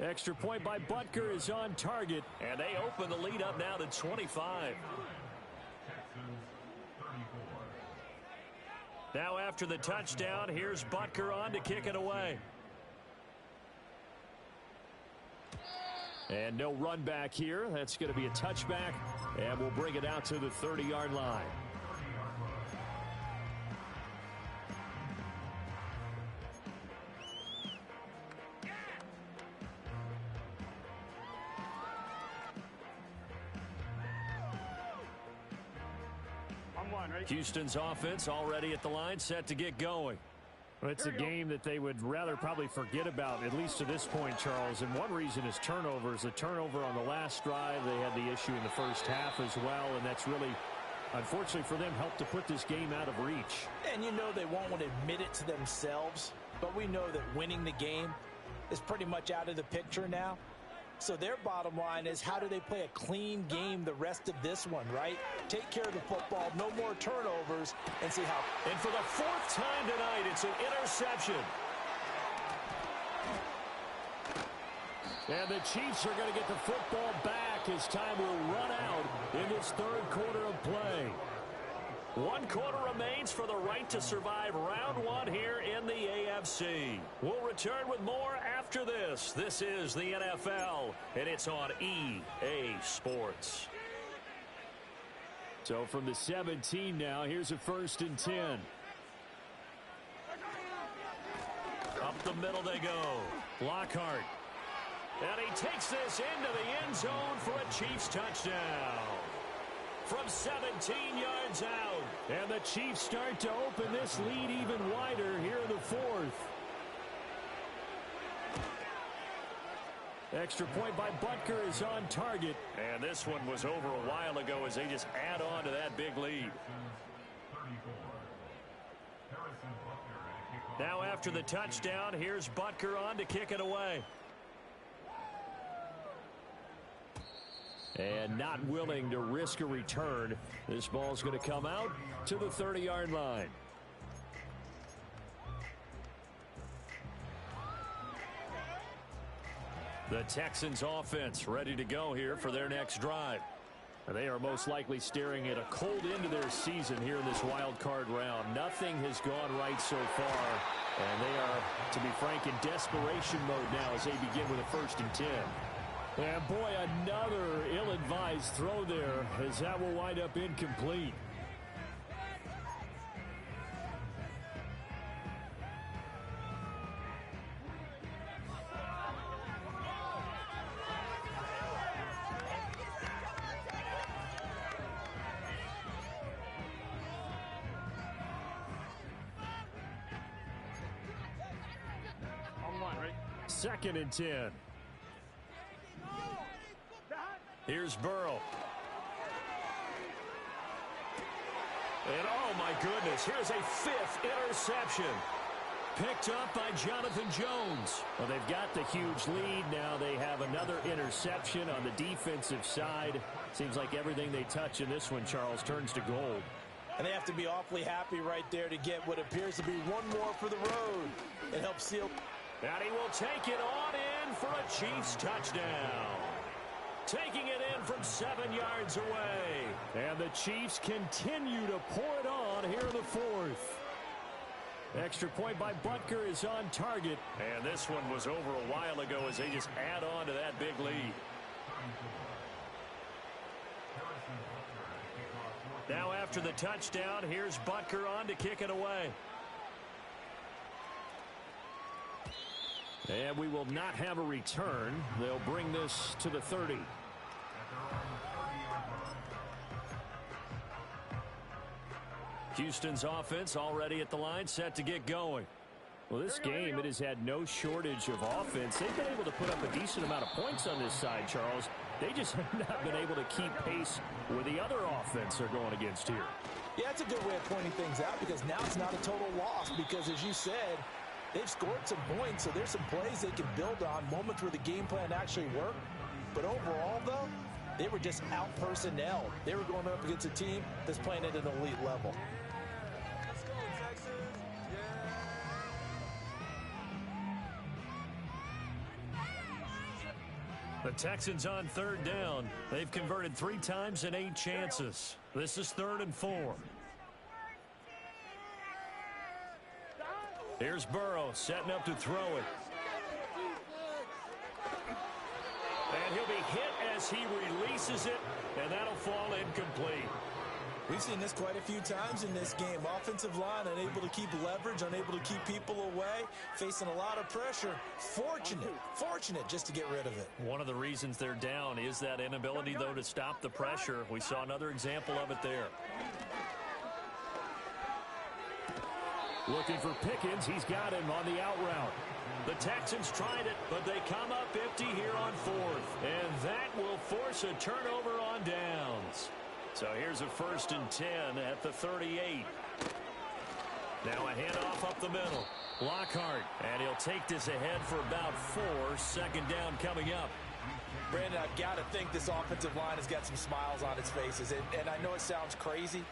Extra point by Butker is on target, and they open the lead up now to 25. Now after the touchdown, here's Butker on to kick it away. And no run back here. That's going to be a touchback, and we'll bring it out to the 30-yard line. Houston's offense already at the line, set to get going. Well, it's a game that they would rather probably forget about, at least to this point, Charles. And one reason is turnovers. The turnover on the last drive, they had the issue in the first half as well, and that's really, unfortunately for them, helped to put this game out of reach. And you know they won't want to admit it to themselves, but we know that winning the game is pretty much out of the picture now. So their bottom line is, how do they play a clean game the rest of this one, right? Take care of the football, no more turnovers, and see how. And for the fourth time tonight, it's an interception. And the Chiefs are going to get the football back as time will run out in this third quarter of play. 1 quarter remains for the right to survive round 1 here in the AFC. We'll return with more after this. This is the NFL, and it's on EA Sports. So from the 17 now, here's a 1st and 10. Up the middle they go. Lockhart. And he takes this into the end zone for a Chiefs touchdown. From 17 yards out. And the Chiefs start to open this lead even wider here in the 4th. Extra point by Butker is on target. And this one was over a while ago as they just add on to that big lead. Now after the touchdown, here's Butker on to kick it away. And not willing to risk a return. This ball's going to come out to the 30-yard line. The Texans offense ready to go here for their next drive. They are most likely staring at a cold end to their season here in this wild card round. Nothing has gone right so far. And they are, to be frank, in desperation mode now as they begin with a 1st and 10. And boy, another ill-advised throw there as that will wind up incomplete. On 1, right? 2nd and 10. Here's Burrow. And oh my goodness, here's a 5th interception. Picked up by Jonathan Jones. Well, they've got the huge lead. Now they have another interception on the defensive side. Seems like everything they touch in this one, Charles, turns to gold. And they have to be awfully happy right there to get what appears to be one more for the road. It helps seal. And he will take it on in for a Chiefs touchdown. Taking it in from 7 yards away. And the Chiefs continue to pour it on here in the 4th. Extra point by Butker is on target. And this one was over a while ago as they just add on to that big lead. Now after the touchdown, here's Butker on to kick it away. And we will not have a return. They'll bring this to the 30. Houston's offense already at the line, set to get going. Well, this game, it has had no shortage of offense. They've been able to put up a decent amount of points on this side, Charles. They just have not been able to keep pace with the other offense they're going against here. Yeah, that's a good way of pointing things out, because now it's not a total loss, because as you said, they've scored some points, so there's some plays they can build on, moments where the game plan actually worked. But overall, though, they were just out-personnel. They were going up against a team that's playing at an elite level. Let's go, Texas. The Texans on 3rd down. They've converted 3 times in 8 chances. This is 3rd and 4. Here's Burrow setting up to throw it. And he'll be hit as he releases it, and that'll fall incomplete. We've seen this quite a few times in this game. Offensive line unable to keep leverage, unable to keep people away, facing a lot of pressure. Fortunate just to get rid of it. One of the reasons they're down is that inability, though, to stop the pressure. We saw another example of it there. Looking for Pickens. He's got him on the out route. The Texans tried it, but they come up empty here on 4th. And that will force a turnover on downs. So here's a 1st and 10 at the 38. Now a handoff up the middle. Lockhart. And he'll take this ahead for about 4. 2nd down coming up. Brandon, I've got to think this offensive line has got some smiles on its faces. And I know it sounds crazy,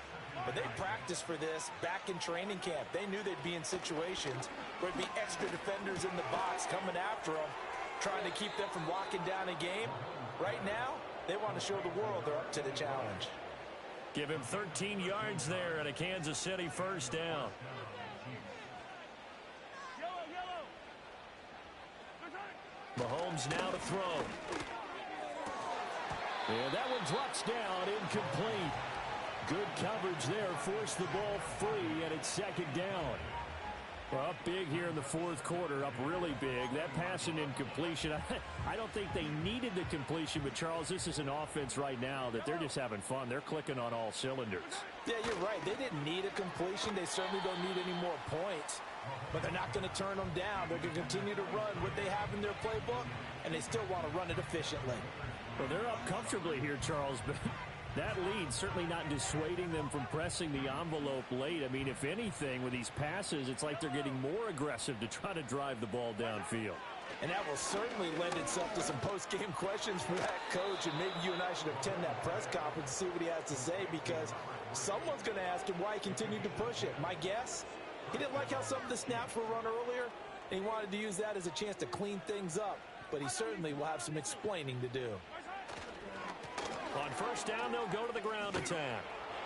but they practiced for this back in training camp. They knew they'd be in situations where there'd be extra defenders in the box coming after them, trying to keep them from locking down a game. Right now, they want to show the world they're up to the challenge. Give him 13 yards there and a Kansas City first down. Mahomes now to throw. And that one drops down, incomplete. Good coverage there, forced the ball free, and it's second down. Well, up big here in the fourth quarter, up really big. That pass and incompletion, I don't think they needed the completion, but Charles, this is an offense right now that they're just having fun. They're clicking on all cylinders. Yeah, you're right. They didn't need a completion. They certainly don't need any more points, but they're not going to turn them down. They're going to continue to run what they have in their playbook, and they still want to run it efficiently. Well, they're up comfortably here, Charles, but that lead certainly not dissuading them from pressing the envelope late. I mean, if anything, with these passes, it's like they're getting more aggressive to try to drive the ball downfield. And that will certainly lend itself to some post-game questions for that coach, and maybe you and I should attend that press conference to see what he has to say, because someone's going to ask him why he continued to push it. My guess, he didn't like how some of the snaps were run earlier, and he wanted to use that as a chance to clean things up, but he certainly will have some explaining to do. On first down, they'll go to the ground attack.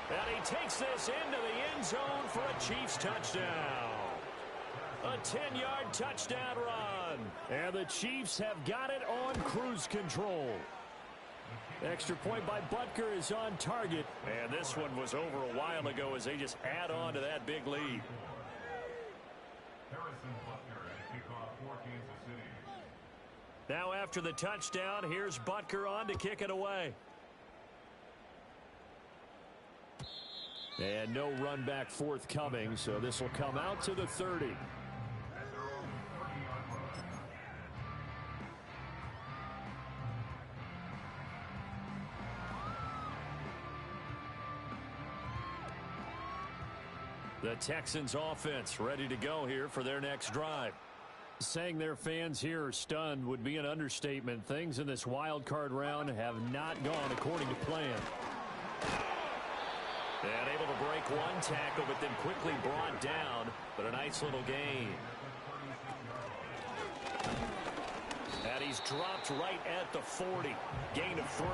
And he takes this into the end zone for a Chiefs touchdown. A 10-yard touchdown run. And the Chiefs have got it on cruise control. Extra point by Butker is on target. And this one was over a while ago as they just add on to that big lead. Now after the touchdown, here's Butker on to kick it away. And no run back forthcoming, so this will come out to the 30. The Texans offense ready to go here for their next drive. Saying their fans here are stunned would be an understatement. Things in this wild card round have not gone according to plan. And able to break one tackle, but then quickly brought down. But a nice little gain. And he's dropped right at the 40. Gain of 3.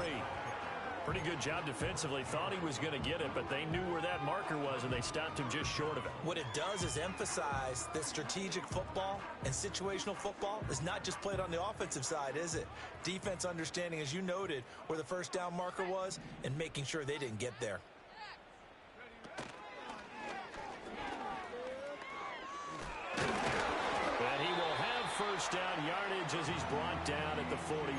Pretty good job defensively. Thought he was going to get it, but they knew where that marker was, and they stopped him just short of it. What it does is emphasize that strategic football and situational football is not just played on the offensive side, is it? Defense understanding, as you noted, where the first down marker was and making sure they didn't get there. And he will have first down yardage as he's brought down at the 41.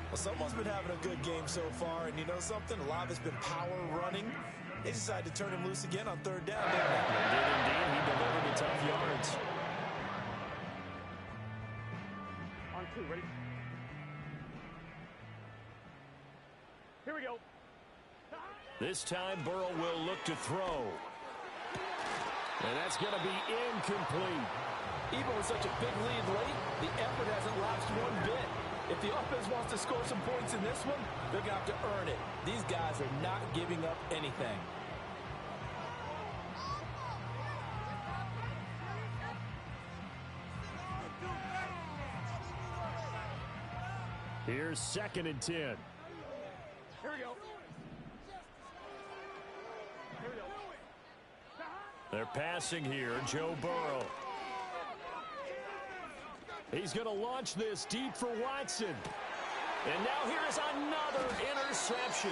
Well, someone's been having a good game so far, and you know something? A lot of it's been power running. They decided to turn him loose again on third down, didn't they? They did indeed. He delivered the tough yards. On 2, ready? Here we go. This time, Burrow will look to throw. And that's going to be incomplete. Even with such a big lead late, the effort hasn't lapsed one bit. If the offense wants to score some points in this one, they're going to have to earn it. These guys are not giving up anything. Here's 2nd and 10. Here we go. Here we go. They're passing here. Joe Burrow. He's going to launch this deep for Watson. And now here is another interception.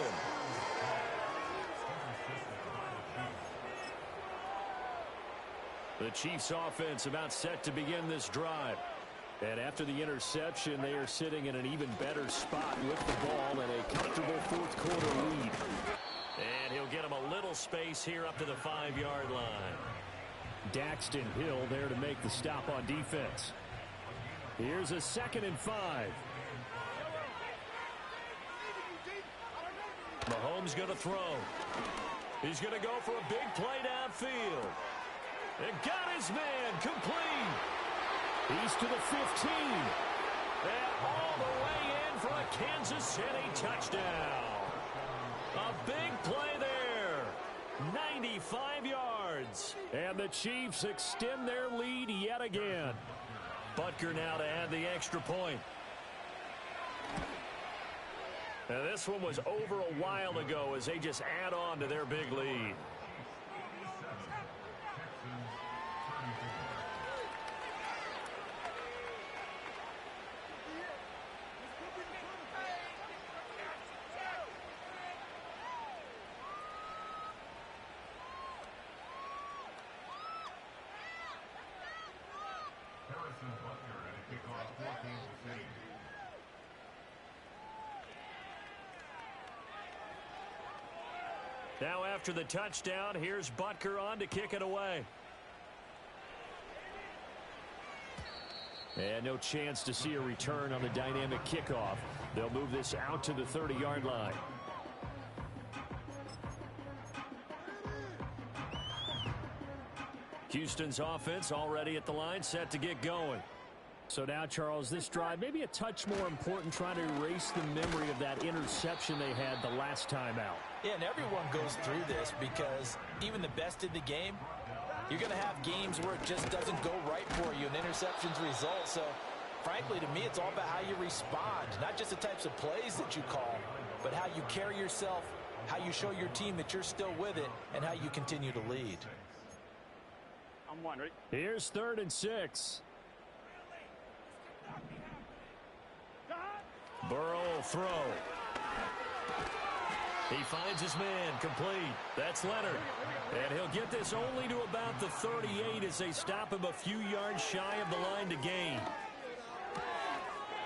The Chiefs offense about set to begin this drive. And after the interception, they are sitting in an even better spot with the ball and a comfortable fourth quarter lead. And he'll get him a little space here up to the 5-yard line. Daxton Hill there to make the stop on defense. Here's a 2nd and 5. Mahomes going to throw. He's going to go for a big play downfield. And got his man complete. He's to the 15. And all the way in for a Kansas City touchdown. A big play there. 95 yards. And the Chiefs extend their lead yet again. Butker now to add the extra point. And this one was over a while ago as they just add on to their big lead. Now after the touchdown, here's Butker on to kick it away. And no chance to see a return on the dynamic kickoff. They'll move this out to the 30-yard line. Houston's offense already at the line, set to get going. So now, Charles, this drive maybe a touch more important, trying to erase the memory of that interception they had the last time out. Yeah, and everyone goes through this because even the best in the game, you're going to have games where it just doesn't go right for you, and interceptions result. So, frankly, to me, it's all about how you respond, not just the types of plays that you call, but how you carry yourself, how you show your team that you're still with it, and how you continue to lead. I'm one, ready? Here's 3rd and 6. Burrow will throw. He finds his man, complete. That's Leonard. And he'll get this only to about the 38 as they stop him a few yards shy of the line to gain.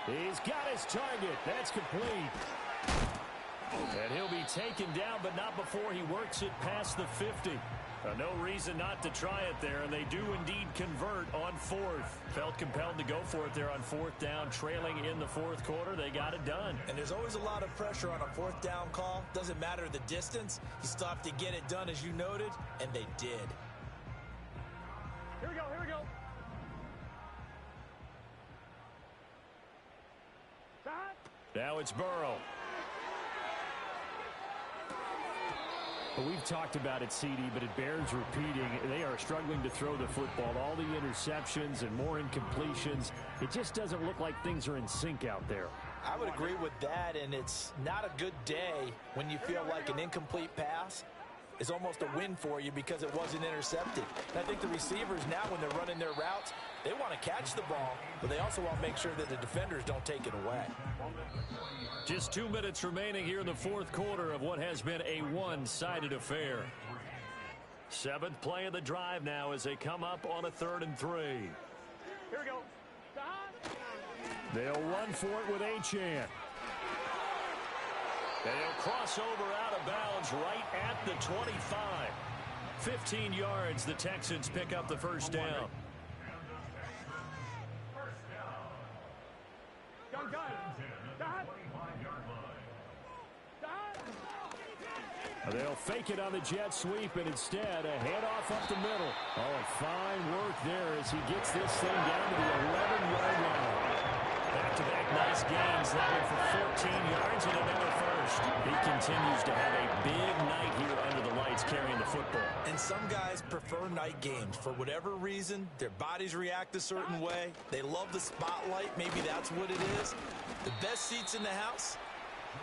He's got his target. That's complete. And he'll be taken down, but not before he works it past the 50. No reason not to try it there, and they do indeed convert on 4th. Felt compelled to go for it there on 4th down, trailing in the 4th quarter. They got it done. And there's always a lot of pressure on a 4th down call. Doesn't matter the distance. You still have to get it done, as you noted, and they did. Here we go, here we go. Now it's Burrow. Well, we've talked about it, CD, but it bears repeating. They are struggling to throw the football. All the interceptions and more incompletions. It just doesn't look like things are in sync out there. I would agree with that, and it's not a good day when you feel like an incomplete pass is almost a win for you because it wasn't intercepted. And I think the receivers now, when they're running their routes, they want to catch the ball, but they also want to make sure that the defenders don't take it away. Just 2 minutes remaining here in the 4th quarter of what has been a one-sided affair. 7th play of the drive now as they come up on a 3rd and 3. Here we go. They'll run for it with Achane. They'll cross over out of bounds right at the 25. 15 yards, the Texans pick up the first down. They'll fake it on the jet sweep, and instead a handoff up the middle. Oh, fine work there as he gets this thing down to the 11-yard line. Back-to-back nice gains, that one for 14 yards and another first. He continues to have a big night here under the lights carrying the football. And some guys prefer night games. For whatever reason, their bodies react a certain way. They love the spotlight. Maybe that's what it is. The best seats in the house,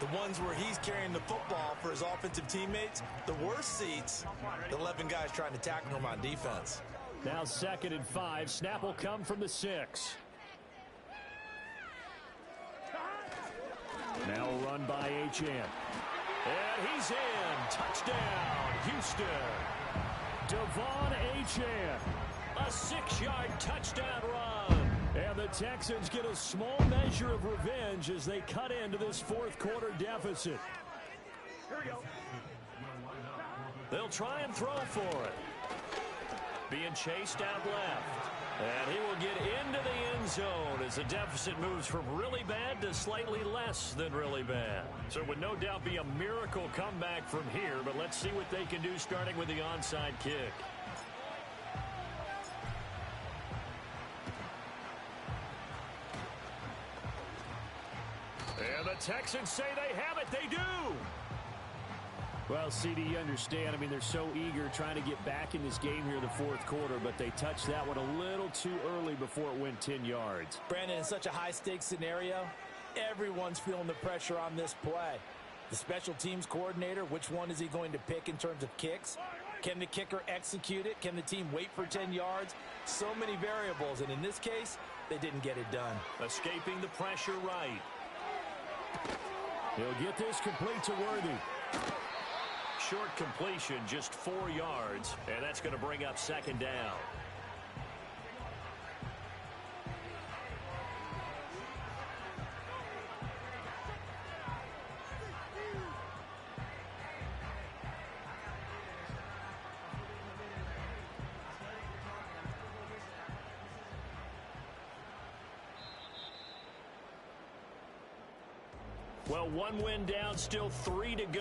the ones where he's carrying the football for his offensive teammates. The worst seats, the 11 guys trying to tackle him on defense. Now 2nd and 5. Snap will come from the 6. Now a run by Achane. And he's in. Touchdown, Houston. Devon Achane. A 6-yard touchdown run. And the Texans get a small measure of revenge as they cut into this 4th quarter deficit. Here we go. They'll try and throw for it. Being chased out left. And he will get into the end zone as the deficit moves from really bad to slightly less than really bad. So it would no doubt be a miracle comeback from here, but let's see what they can do starting with the onside kick. The Texans say they have it. They do. Well, CD, you understand. I mean, they're so eager trying to get back in this game here in the fourth quarter, but they touched that one a little too early before it went 10 yards. Brandon, in such a high-stakes scenario, everyone's feeling the pressure on this play. The special teams coordinator, which one is he going to pick in terms of kicks? Can the kicker execute it? Can the team wait for 10 yards? So many variables, and in this case, they didn't get it done. Escaping the pressure right. He'll get this complete to Worthy. Short completion, just 4 yards, and that's going to bring up second down. Well, one win down, still 3 to go.